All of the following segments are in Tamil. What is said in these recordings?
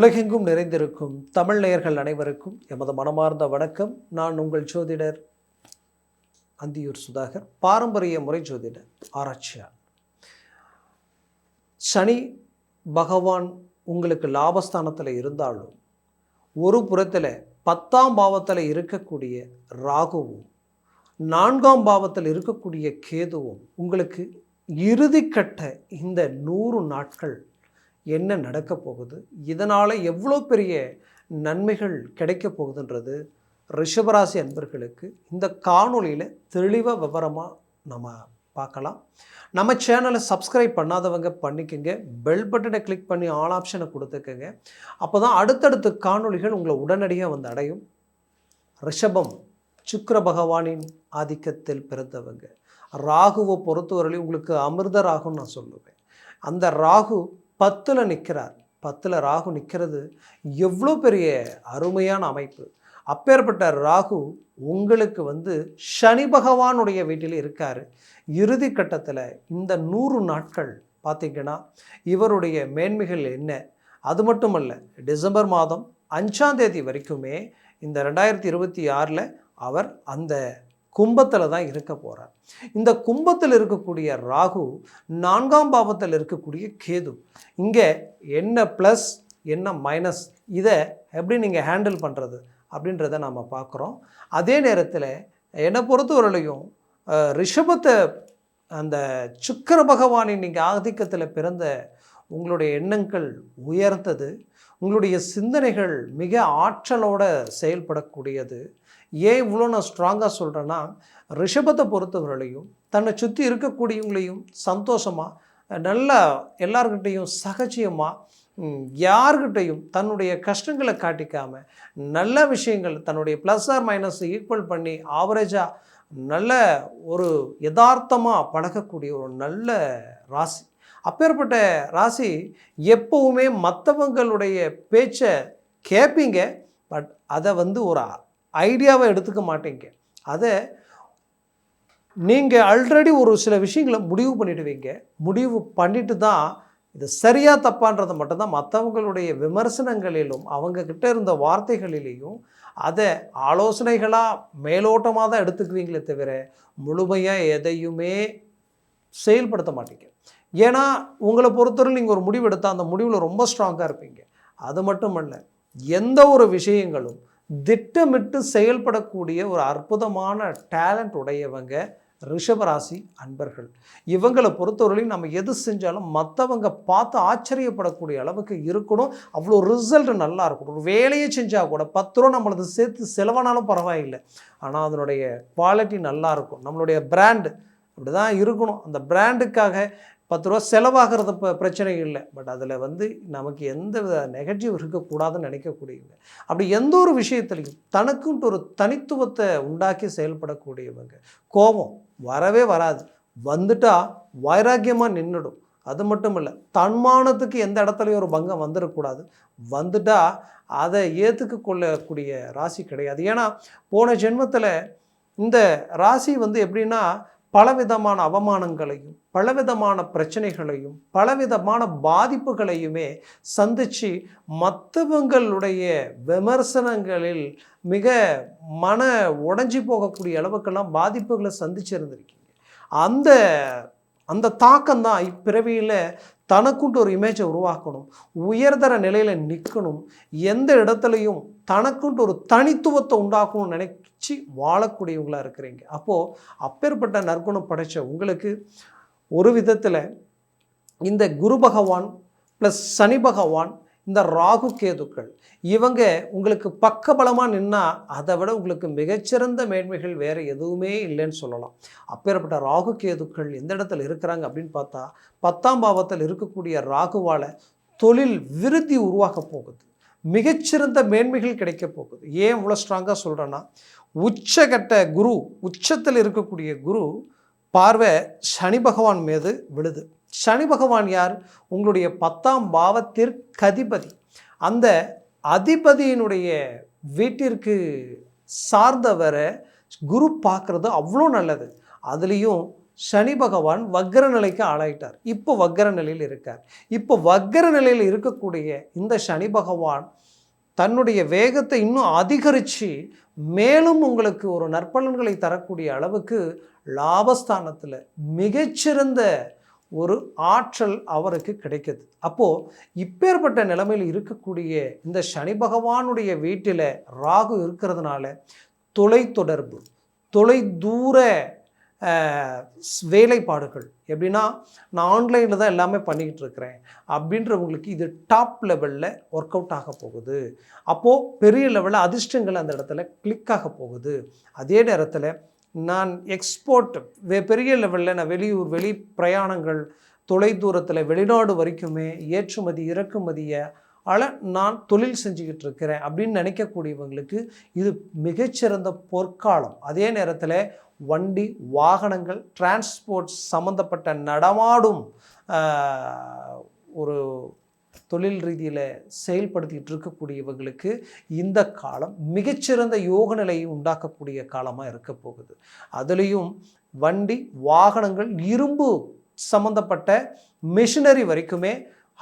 உலகெங்கும் நிறைந்திருக்கும் தமிழ் நேயர்கள் அனைவருக்கும் எமது மனமார்ந்த வணக்கம். நான் உங்கள் ஜோதிடர் அந்தியூர் சுதாகர், பாரம்பரிய முறை ஜோதிடர் ஆராய்ச்சியாளர். சனி பகவான் உங்களுக்கு லாபஸ்தானத்தில் இருந்தாலும் ஒரு புறத்தில் 10ஆம் பாவத்தில் இருக்கக்கூடிய ராகுவும் 4ஆம் பாவத்தில் இருக்கக்கூடிய கேதுவும் உங்களுக்கு இறுதிக்கட்ட இந்த 100 நாட்கள் என்ன நடக்க போகுது, இதனால் எவ்வளோ பெரிய நன்மைகள் கிடைக்க போகுதுன்றது ரிஷபராசி அன்பர்களுக்கு இந்த காணொளியில் தெளிவாக விவரமாக நம்ம பார்க்கலாம். நம்ம சேனலை சப்ஸ்கிரைப் பண்ணாதவங்க பண்ணிக்கோங்க, பெல் பட்டனை கிளிக் பண்ணி ஆல் ஆப்ஷனை கொடுத்துக்கோங்க. அப்போ தான் அடுத்தடுத்த காணொளிகள் உங்களை உடனடியாக வந்து அடையும். ரிஷபம் சுக்கிர பகவானின் ஆதிக்கத்தில் பிறந்தவங்க. ராகுவை பொறுத்தவரையிலும் உங்களுக்கு அமிர்த ராகுன்னு நான் சொல்லுவேன். அந்த ராகு 10ல் நிற்கிறார். 10ல் ராகு நிற்கிறது எவ்வளோ பெரிய அருமையான அமைப்பு. அப்பேற்பட்ட ராகு உங்களுக்கு சனி பகவானுடைய வீட்டில் இருக்கார். இறுதி கட்டத்தில் இந்த 100 நாட்கள் பார்த்திங்கன்னா இவருடைய மேன்மைகள் என்ன, அது மட்டுமல்ல, டிசம்பர் மாதம் 5ஆம் தேதி வரைக்குமே இந்த 2026 அவர் அந்த கும்பத்தில் தான் இருக்க போகிறார். இந்த கும்பத்தில் இருக்கக்கூடிய ராகு 4ஆம் பாவத்தில் இருக்கக்கூடிய கேது. இங்கே என்ன ப்ளஸ் என்ன மைனஸ், இதை எப்படி நீங்கள் ஹேண்டில் பண்ணுறது அப்படின்றத நாம் பார்க்குறோம். அதே நேரத்தில் என்னை பொறுத்தவரையிலையும் ரிஷபத்தை அந்த சுக்கிர பகவானின் நீங்கள் ஆதிக்கத்தில் பிறந்த உங்களுடைய எண்ணங்கள் உயர்ந்தது, உங்களுடைய சிந்தனைகள் மிக ஆற்றலோடு செயல்படக்கூடியது. ஏன் இவ்வளோ நான் ஸ்ட்ராங்காக சொல்கிறேன்னா, ரிஷபத்தை பொறுத்தவர்களையும் தன்னை சுற்றி இருக்கக்கூடியவங்களையும் சந்தோஷமாக நல்லா எல்லார்கிட்டையும் சகஜியமாக யார்கிட்டையும் தன்னுடைய கஷ்டங்களை காட்டிக்காமல் நல்ல விஷயங்கள் தன்னுடைய ப்ளஸ் ஆர் மைனஸ் ஈக்குவல் பண்ணி ஆவரேஜாக நல்ல ஒரு யதார்த்தமாக பழகக்கூடிய ஒரு நல்ல ராசி. அப்பேற்பட்ட ராசி எப்போவுமே மற்றவங்களுடைய பேச்சை கேட்பீங்க, பட் அதை ஒரு ஐடியாவை எடுத்துக்க மாட்டீங்க. அதை நீங்கள் ஆல்ரெடி ஒரு சில விஷயங்களை முடிவு பண்ணிடுவீங்க. முடிவு பண்ணிட்டு தான் இது சரியாக தப்பான்றதை மட்டும்தான் மற்றவங்களுடைய விமர்சனங்களிலும் அவங்கக்கிட்ட இருந்த வார்த்தைகளிலேயும் அதை ஆலோசனைகளாக மேலோட்டமாக தான் எடுத்துக்குவீங்களே தவிர முழுமையாக எதையுமே செயல்படுத்த மாட்டீங்க. ஏன்னா உங்களை பொறுத்தவரை நீங்கள் ஒரு முடிவு எடுத்தால் அந்த முடிவில் ரொம்ப ஸ்ட்ராங்காக இருப்பீங்க. அது மட்டுமல்ல, எந்த ஒரு விஷயங்களும் திட்டமிட்டு செயல்படக்கூடிய ஒரு அற்புதமான டேலண்ட் உடையவங்க ரிஷபராசி அன்பர்கள். இவங்களை பொறுத்தவரையிலும் நம்ம எது செஞ்சாலும் மற்றவங்க பார்த்து ஆச்சரியப்படக்கூடிய அளவுக்கு இருக்கணும். அவ்வளோ ரிசல்ட் நல்லா இருக்கணும். ஒரு வேலையை செஞ்சால் கூட 10 ரூபா நம்மளது சேர்த்து செலவானாலும் பரவாயில்லை, ஆனால் அதனுடைய குவாலிட்டி நல்லா இருக்கும். நம்மளுடைய பிராண்டு அப்படி தான் இருக்கணும். அந்த பிராண்டுக்காக 10 ரூபா செலவாகிறது பிரச்சனை இல்லை, பட் அதில் நமக்கு எந்த வித நெகட்டிவ் இருக்கக்கூடாதுன்னு நினைக்கக்கூடியவங்க. அப்படி எந்த ஒரு விஷயத்துலையும் தனக்குன்ட்டு ஒரு தனித்துவத்தை உண்டாக்கி செயல்படக்கூடியவங்க. கோபம் வரவே வராது, வந்துட்டால் வைராக்கியமாக நின்றுடும். அது மட்டும் இல்லை, தன்மானத்துக்கு எந்த இடத்துலையும் ஒரு பங்கம் வந்துடக்கூடாது. வந்துட்டால் அதை ஏற்றுக்க கொள்ளக்கூடிய ராசி கிடையாது. ஏன்னா போன ஜென்மத்தில் இந்த ராசி எப்படின்னா பலவிதமான அவமானங்களையும் பலவிதமான பிரச்சனைகளையும் பலவிதமான பாதிப்புகளையுமே சந்தித்து மற்றவங்களுடைய விமர்சனங்களில் மிக மன உடைஞ்சி போகக்கூடிய அளவுக்கெல்லாம் பாதிப்புகளை சந்திச்சிருந்திருக்கீங்க. அந்த அந்த தாக்கம்தான் இப்பிறவியில் தனக்குன்ட்டு ஒரு இமேஜை உருவாக்கணும், உயர்தர நிலையில் நிற்கணும், எந்த இடத்துலையும் தனக்குன்ட்டு ஒரு தனித்துவத்தை உண்டாக்கணும்னு நினச்சி வாழக்கூடியவங்களாக இருக்கிறீங்க. அப்போது அப்பேற்பட்ட நற்குணம் படைத்த உங்களுக்கு ஒரு விதத்தில் இந்த குரு பகவான் ப்ளஸ் சனி பகவான், இந்த ராகு கேதுக்கள் இவங்க உங்களுக்கு பக்கபலமாக நின்னால் அதை விட உங்களுக்கு மிகச்சிறந்த மேன்மைகள் வேறு எதுவுமே இல்லைன்னு சொல்லலாம். அப்பேற்பட்ட ராகு கேதுக்கள் எந்த இடத்துல இருக்கிறாங்க அப்படின்னு பார்த்தா 10ஆம் பாவத்தில் இருக்கக்கூடிய ராகுவால் தொழில் விருத்தி உருவாக்க போகுது, மிகச்சிறந்த மேன்மைகள் கிடைக்க போகுது. ஏன் இவ்வளோ ஸ்ட்ராங்காக சொல்கிறேன்னா, உச்சகட்ட குரு, உச்சத்தில் இருக்கக்கூடிய குரு பார்வை சனி பகவான் மீது விழுது. சனி பகவான் யார்? உங்களுடைய 10ஆம் பாவத்திற்கு அதிபதி. அந்த அதிபதியினுடைய வீட்டிற்கு சார்ந்தவரை குரு பார்க்குறது அவ்வளோ நல்லது. அதுலேயும் சனி பகவான் வக்ர நிலைக்கு ஆளாயிட்டார். இப்போ வக்ர நிலையில் இருக்கார். இப்போ வக்ர நிலையில் இருக்கக்கூடிய இந்த சனி பகவான் தன்னுடைய வேகத்தை இன்னும் அதிகரித்து மேலும் உங்களுக்கு ஒரு நற்பலன்களை தரக்கூடிய அளவுக்கு லாபஸ்தானத்தில் மிகச்சிறந்த ஒரு ஆற்றல் அவருக்கு கிடைக்குது. அப்போது இப்பேற்பட்ட நிலைமையில் இருக்கக்கூடிய இந்த சனி பகவானுடைய வீட்டில் ராகு இருக்கிறதுனால தொலைத்தொடர்பு, தொலைதூர வேலைப்பாடுகள், எப்படின்னா நான் ஆன்லைனில் தான் எல்லாமே பண்ணிக்கிட்டு இருக்கிறேன் அப்படின்றவங்களுக்கு இது டாப் லெவலில் ஒர்க் அவுட் ஆக போகுது. அப்போது பெரிய லெவலில் அதிர்ஷ்டங்கள் அந்த இடத்துல கிளிக் ஆக போகுது. அதே நேரத்தில் நான் எக்ஸ்போர்ட் பெரிய லெவலில் நான் வெளி பிரயாணங்கள், தொலை தூரத்தில் வெளிநாடு வரைக்குமே ஏற்றுமதி இறக்குமதியை நான் தொழில் செஞ்சுக்கிட்டு இருக்கிறேன் அப்படின்னு நினைக்கக்கூடியவங்களுக்கு இது மிகச்சிறந்த பொற்காலம். அதே நேரத்தில் வண்டி வாகனங்கள் டிரான்ஸ்போர்ட் சம்மந்தப்பட்ட நடமாடும் ஒரு தொழில் ரீதியில் செயல்படுத்திகிட்டு இருக்கக்கூடியவங்களுக்கு இந்த காலம் மிகச்சிறந்த யோக நிலையை உண்டாக்கக்கூடிய காலமாக இருக்க போகுது. அதுலேயும் வண்டி வாகனங்கள் இரும்பு சம்மந்தப்பட்ட மிஷினரி வரைக்குமே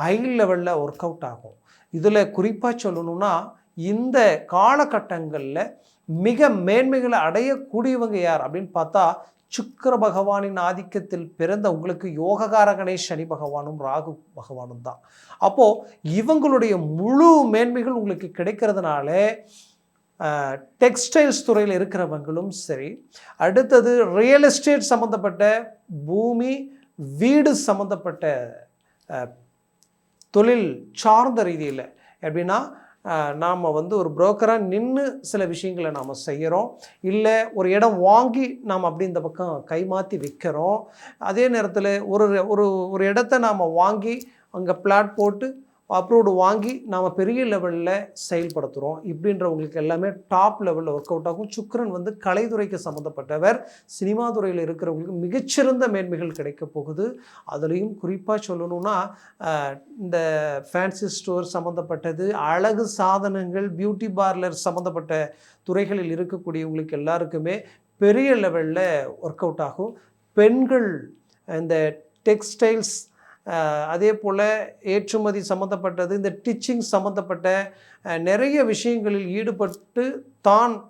ஹை லெவலில் ஒர்க் அவுட் ஆகும். இதில் குறிப்பாக சொல்லணும்னா இந்த காலகட்டங்களில் மிக மேன்மைகளை அடையக்கூடியவங்க யார் அப்படின்னு பார்த்தா சுக்கிர பகவானின் ஆதிக்கத்தில் பிறந்த உங்களுக்கு யோககாரகனே சனி பகவானும் ராகு பகவானும் தான். அப்போது இவங்களுடைய முழு மேன்மைகள் உங்களுக்கு கிடைக்கிறதுனால டெக்ஸ்டைல்ஸ் துறையில் இருக்கிறவங்களும் சரி, அடுத்தது ரியல் எஸ்டேட் சம்மந்தப்பட்ட பூமி வீடு சம்மந்தப்பட்ட தொழில் சார்ந்த ரீதியில், எப்படின்னா நாம் ஒரு புரோக்கராக நின்று சில விஷயங்களை நாம் செய்கிறோம், இல்லை ஒரு இடம் வாங்கி நாம் அப்படி இந்த பக்கம் கைமாற்றி விற்கிறோம். அதே நேரத்தில் ஒரு ஒரு ஒரு இடத்த நாம் வாங்கி அங்கே பிளாட் போட்டு அப்ரூவ்டு வாங்கி நாம் பெரிய லெவலில் செயல்படுத்துகிறோம். இப்படின்றவங்களுக்கு எல்லாமே டாப் லெவலில் ஒர்க் அவுட் ஆகும். சுக்கிரன் கலைத்துறைக்கு சம்மந்தப்பட்டவர். சினிமா துறையில் இருக்கிறவங்களுக்கு மிகச்சிறந்த மேன்மைகள் கிடைக்க போகுது. அதுலேயும் குறிப்பாக சொல்லணும்னா இந்த ஃபேன்சி ஸ்டோர் சம்மந்தப்பட்டது, அழகு சாதனங்கள், பியூட்டி பார்லர் சம்மந்தப்பட்ட துறைகளில் இருக்கக்கூடியவங்களுக்கு எல்லாருக்குமே பெரிய லெவலில் ஒர்க் அவுட் ஆகும். பெண்கள் இந்த டெக்ஸ்டைல்ஸ், அதே போல் ஏற்றுமதி சம்மந்தப்பட்டது, இந்த டிச்சிங் சம்மந்தப்பட்ட நிறைய விஷயங்களில் ஈடுபட்டு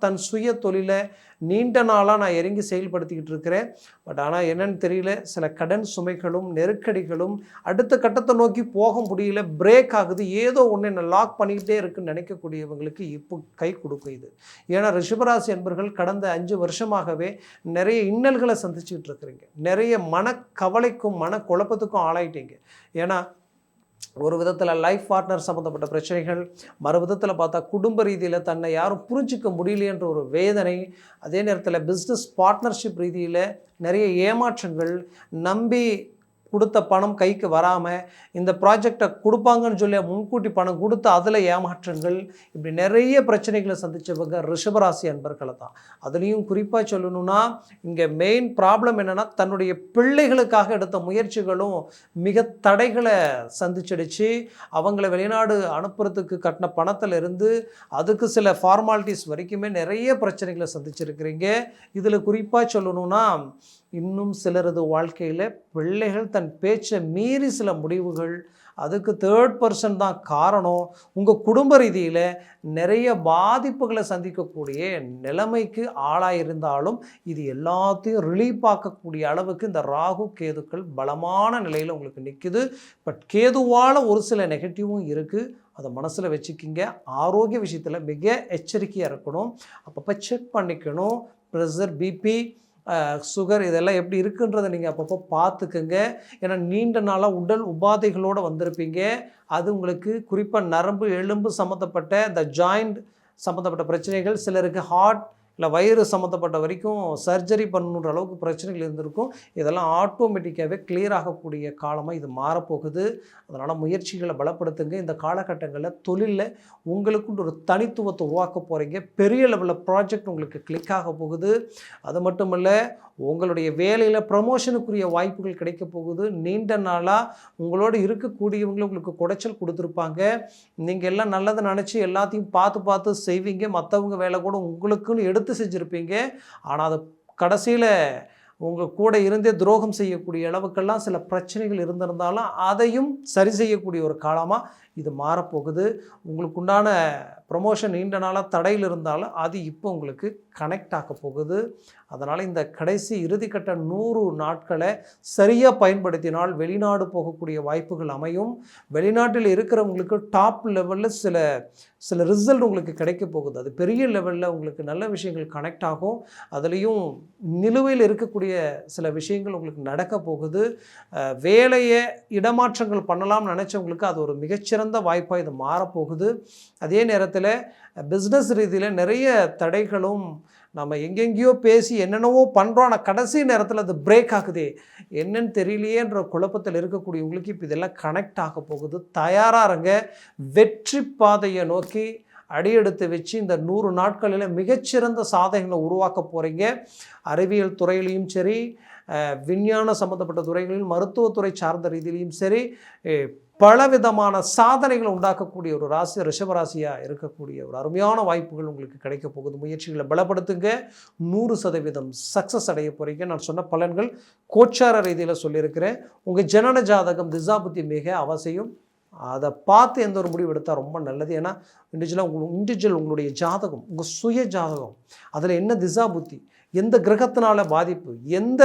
தன் சுய தொழிலை நீண்ட நாளாக நான் இறங்கி செயல்படுத்திக்கிட்டு இருக்கிறேன். பட் ஆனால் என்னன்னு தெரியல, சில கடன் சுமைகளும் நெருக்கடிகளும் அடுத்த கட்டத்தை நோக்கி போக முடியல, பிரேக் ஆகுது, ஏதோ ஒன்று என்னை லாக் பண்ணிக்கிட்டே இருக்குன்னு நினைக்கக்கூடியவங்களுக்கு இப்போ கை கொடுக்கும் இது. ஏன்னா ரிஷபராசி அன்பர்கள் கடந்த 5 வருஷமாகவே நிறைய இன்னல்களை சந்திச்சுக்கிட்டு இருக்கிறீங்க. நிறைய மனக்கவலைக்கும் மனக்குழப்பத்துக்கும் ஆளாயிட்டீங்க. ஏன்னா ஒரு விதத்தில் லைஃப் பார்ட்னர் சம்மந்தப்பட்ட பிரச்சனைகள், மறு விதத்தில் பார்த்தா குடும்ப ரீதியில் தன்னை யாரும் புரிஞ்சிக்க முடியலையன்ற ஒரு வேதனை, அதே நேரத்தில் பிஸ்னஸ் பார்ட்னர்ஷிப் ரீதியில் நிறைய ஏமாற்றங்கள், நம்பி கொடுத்த பணம் கைக்கு வராமல் இந்த ப்ராஜெக்டை கொடுப்பாங்கன்னு சொல்லி முன்கூட்டி பணம் கொடுத்து அதில் ஏமாற்றங்கள், இப்படி நிறைய பிரச்சனைகளை சந்தித்தவங்க ரிஷபராசி அன்பர்களை தான். அதுலேயும் குறிப்பாக சொல்லணும்னா இங்கே மெயின் ப்ராப்ளம் என்னென்னா, தன்னுடைய பிள்ளைகளுக்காக எடுத்த முயற்சிகளும் மிக தடைகளை சந்திச்சிடுச்சு. அவங்கள வெளிநாடு அனுப்புறதுக்கு கட்டின பணத்தில் இருந்து அதுக்கு சில ஃபார்மாலிட்டிஸ் வரைக்குமே நிறைய பிரச்சனைகளை சந்திச்சிருக்கிறீங்க. இதில் குறிப்பாக சொல்லணும்னா இன்னும் சிலரது வாழ்க்கையில் பிள்ளைகள் தன் பேச்சை மீறி சில முடிவுகள், அதுக்கு 3rd person தான் காரணம். உங்கள் குடும்ப ரீதியில் நிறைய பாதிப்புகளை சந்திக்கக்கூடிய நிலைமைக்கு ஆளாயிருந்தாலும் இது எல்லாத்தையும் ரிலீஃப் ஆக்கக்கூடிய அளவுக்கு இந்த ராகு கேதுக்கள் பலமான நிலையில் உங்களுக்கு நிற்குது. பட் கேதுவால் ஒரு சில நெகட்டிவும் இருக்குது, அதை மனசில் வச்சுக்கிங்க. ஆரோக்கிய விஷயத்தில் மிக எச்சரிக்கையாக இருக்கணும், அப்பப்போ செக் பண்ணிக்கணும். ப்ரெஷர், பிபி, சுகர் இதெல்லாம் எப்படி இருக்குன்றதை நீங்கள் அப்பப்போ பார்த்துக்குங்க. ஏன்னா நீண்ட நாளாக உடல் உபாதைகளோடு வந்திருப்பீங்க. அது உங்களுக்கு குறிப்பாக நரம்பு எலும்பு சம்மந்தப்பட்ட இந்த ஜாயிண்ட் சம்மந்தப்பட்ட பிரச்சனைகள், சிலருக்கு ஹார்ட் இல்லை வயிறு சம்மந்தப்பட்ட வரைக்கும் சர்ஜரி பண்ணுன்ற அளவுக்கு பிரச்சனைகள் இருந்திருக்கும். இதெல்லாம் ஆட்டோமேட்டிக்காகவே கிளியர் ஆகக்கூடிய காலமாக இது மாறப்போகுது. அதனால் முயற்சிகளை பலப்படுத்துங்க. இந்த காலகட்டங்களில் தொழிலில் உங்களுக்குன்னு ஒரு தனித்துவத்தை உருவாக்க போகிறீங்க. பெரிய லெவலில் ப்ராஜெக்ட் உங்களுக்கு கிளிக் ஆக போகுது. அது மட்டும் இல்லை, உங்களுடைய வேலையில் ப்ரமோஷனுக்குரிய வாய்ப்புகள் கிடைக்க போகுது. நீண்ட நாளாக உங்களோடு இருக்கக்கூடியவங்களும் உங்களுக்கு குடைச்சல் கொடுத்துருப்பாங்க. நீங்கள் எல்லாம் நல்லதை நினச்சி எல்லாத்தையும் பார்த்து செய்வீங்க. மற்றவங்க வேலை கூட உங்களுக்குன்னு எடுத்து செஞ்சுருப்பீங்க. ஆனால் அது கடைசியில் உங்கள் கூட இருந்தே துரோகம் செய்யக்கூடிய அளவுக்கெல்லாம் சில பிரச்சனைகள் இருந்திருந்தாலும் அதையும் சரி செய்யக்கூடிய ஒரு காலமாக இது மாறப்போகுது. உங்களுக்கு உண்டான ப்ரொமோஷன் நீண்ட நாளாக தடையில் இருந்தாலும் அது இப்போ உங்களுக்கு கனெக்ட் ஆக போகுது. அதனால் இந்த கடைசி இறுதிக்கட்ட 100 நாட்களை சரியாக பயன்படுத்தினால் வெளிநாடு போகக்கூடிய வாய்ப்புகள் அமையும். வெளிநாட்டில் இருக்கிறவங்களுக்கு டாப் லெவலில் சில ரிசல்ட் உங்களுக்கு கிடைக்க போகுது. அது பெரிய லெவலில் உங்களுக்கு நல்ல விஷயங்கள் கனெக்ட் ஆகும். அதுலேயும் நிலுவையில் இருக்கக்கூடிய சில விஷயங்கள் உங்களுக்கு நடக்க போகுது. வேலையை இடமாற்றங்கள் பண்ணலாம்னு நினச்சவங்களுக்கு அது ஒரு மிகச்சிறந்த வாய்ப்பாக இது மாறப்போகுது. அதே நேரத்தில் பிஸ்னஸ் ரீதியில் நிறைய தடைகளும் நம்ம எங்கெங்கேயோ பேசி என்னென்னவோ பண்ணுறோம், ஆனால் கடைசி நேரத்தில் அது பிரேக் ஆகுதே என்னன்னு தெரியலையேன்ற குழப்பத்தில் இருக்கக்கூடியவங்களுக்கு இப்போ இதெல்லாம் கனெக்ட் ஆக போகுது. தயாராக இருங்க. வெற்றி பாதையை நோக்கி அடியெடுத்து வச்சு இந்த 100 நாட்களில் மிகச்சிறந்த சாதனைகளை உருவாக்க போகிறீங்க. அறிவியல் துறையிலையும் சரி, விஞ்ஞான சம்மந்தப்பட்ட துறைகளிலும், மருத்துவத்துறை சார்ந்த ரீதியிலையும் சரி, பலவிதமான சாதனைகளை உண்டாக்கக்கூடிய ஒரு ராசி ரிஷபராசியாக இருக்கக்கூடிய ஒரு அருமையான வாய்ப்புகள் உங்களுக்கு கிடைக்க போகுது. முயற்சிகளை பலப்படுத்துங்க. 100% சக்ஸஸ் அடைய போகிறீங்க. நான் சொன்ன பலன்கள் கோச்சார ரீதியில் சொல்லியிருக்கிறேன். உங்கள் ஜனன ஜாதகம் திசாபுத்தி மிக அவசியம். அதை பார்த்து எந்த ஒரு முடிவு எடுத்தால் ரொம்ப நல்லது. ஏன்னா இண்டிவிஜுவல் உங்களுடைய ஜாதகம், உங்கள் சுய ஜாதகம், அதில் என்ன திசா புத்தி, எந்த கிரகத்தினால பாதிப்பு, எந்த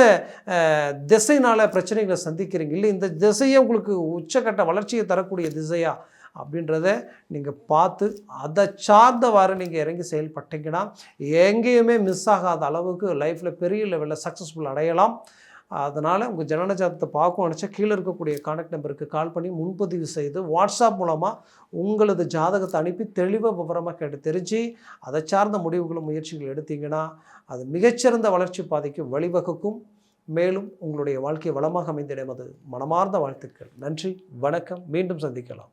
திசைனால் பிரச்சனைகளை சந்திக்கிறீங்க, இல்லை இந்த திசையை உங்களுக்கு உச்சக்கட்ட வளர்ச்சியை தரக்கூடிய திசையா அப்படின்றத நீங்கள் பார்த்து அதை சார்ந்தவாறு நீங்கள் இறங்கி செயல்பட்டீங்கன்னா எங்கேயுமே மிஸ் ஆகாத அளவுக்கு லைஃப்பில் பெரிய லெவலில் சக்ஸஸ்ஃபுல் அடையலாம். அதனால் உங்கள் ஜனன ஜாதகத்தை பார்க்க நினச்சா கீழே இருக்கக்கூடிய கான்டாக்ட் நம்பருக்கு கால் பண்ணி முன்பதிவு செய்து வாட்ஸ்அப் மூலமாக உங்களது ஜாதகத்தை அனுப்பி தெளிவாக விவரமாக கேட்டு தெரிஞ்சு அதை சார்ந்த முடிவுகளும் முயற்சிகள் எடுத்தீங்கன்னா அது மிகச்சிறந்த வளர்ச்சி பாதைக்கு வழிவகுக்கும். மேலும் உங்களுடைய வாழ்க்கை வளமாக அமைந்திட எமது மனமார்ந்த வாழ்த்துக்கள். நன்றி, வணக்கம். மீண்டும் சந்திக்கலாம்.